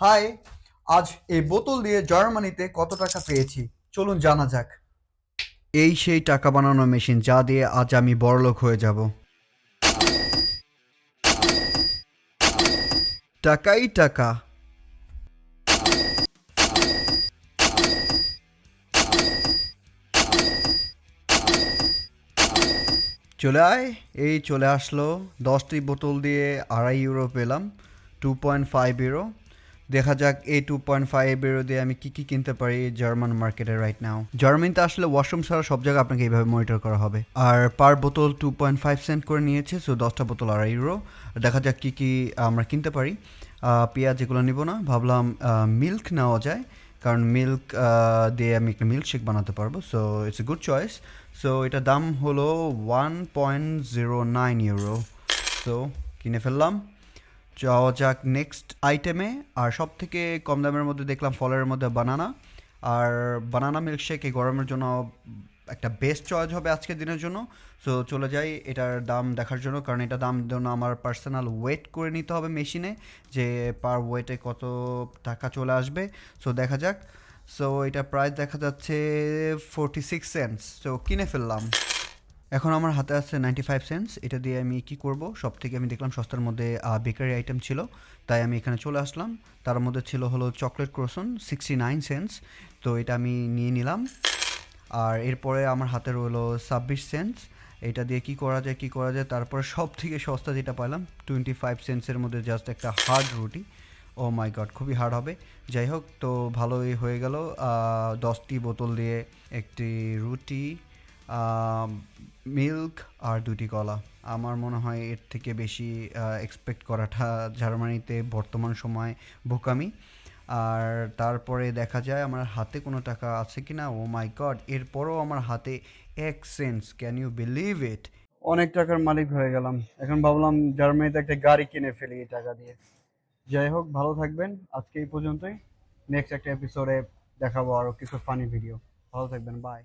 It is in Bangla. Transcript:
হাই, আজ এই বোতল দিয়ে জার্মানিতে কত টাকা পেয়েছি চলুন জানা যাক। এই সেই টাকা বানানোর মেশিন যা দিয়ে আজ আমি বড়লোক হয়ে যাব। টাকাই টাকা। চলে আয়। এই চলে আসলো 10টি বোতল দিয়ে 2.5 ইউরো পেলাম, 2.5 ইউরো। দেখা যাক এই 2.5 ইউরো দিয়ে আমি কি কিনতে পারি জার্মান মার্কেটে রাইট নাও। জার্মানিতে আসলে ওয়াশরুম ছাড়া সব জায়গায় আপনাকে এইভাবে মনিটর করা হবে। আর পার বোতল 2.5 সেন্ট করে নিয়েছে, সো 10টা বোতল 2.5 ইউরো। দেখা যাক কি আমরা কিনতে পারি। পেঁয়াজ এগুলো নিব না, ভাবলাম মিল্ক নেওয়া যায়, কারণ মিল্ক দিয়ে আমি একটা মিল্কশেক বানাতে পারবো, so it's a good choice. So এটার দাম হলো 1.09 ইউরো। সো কিনে ফেললাম। যাওয়া যাক নেক্সট আইটেমে। আর সব থেকে কম দামের মধ্যে দেখলাম ফলের মধ্যে বানানা। আর বানানা মিল্কশেক এই গরমের জন্য একটা বেস্ট চয়েস হবে আজকের দিনের জন্য। সো চলে যাই এটার দাম দেখার জন্য, কারণ এটা দাম জন্য আমার পার্সোনাল ওয়েট করে নিতে হবে মেশিনে, যে পার ওয়েটে কত টাকা চলে আসবে। সো দেখা যাক। সো এটা প্রাইস দেখা যাচ্ছে 46 সেন্টস। সো কিনে ফেললাম। এখন আমার হাতে আছে 95 সেন্টস। এটা দিয়ে আমি কি করব, সব থেকে আমি দেখলাম সস্তার মধ্যে বেকারি আইটেম ছিল, তাই আমি এখানে চলে আসলাম। তার মধ্যে ছিল হলো চকলেট ক্রোসন 69 সেন্টস। তো এটা আমি নিয়ে নিলাম। আর এরপরে আমার হাতে রইলো 26 সেন্টস। এটা দিয়ে কি করা যায়। তারপরে সব থেকে সস্তা যেটা পাইলাম 25 সেন্টসের মধ্যে জাস্ট একটা হার্ড রুটি। ও মাই গড, খুবই হার্ড হবে। যাই হোক, তো ভালোই হয়ে গেল। 10টি বোতল দিয়ে একটি রুটি, মিল্ক আর 2টি কলা। আমার মনে হয় এর থেকে বেশি এক্সপেক্ট করাটা জার্মানিতে বর্তমান সময় বোকামি। আর তারপরে দেখা যায় আমার হাতে কোনো টাকা আছে কি না। ও মাই গড, এরপরও আমার হাতে 1 cents. Can you believe it? অনেক টাকার মালিক হয়ে গেলাম। এখন ভাবলাম জার্মানিতে একটা গাড়ি কিনে ফেলি এই টাকা দিয়ে। যাই হোক, ভালো থাকবেন। আজকে এই পর্যন্তই। নেক্সট একটা এপিসোডে দেখাবো আরও কিছু ফানি ভিডিও। ভালো থাকবেন, বাই।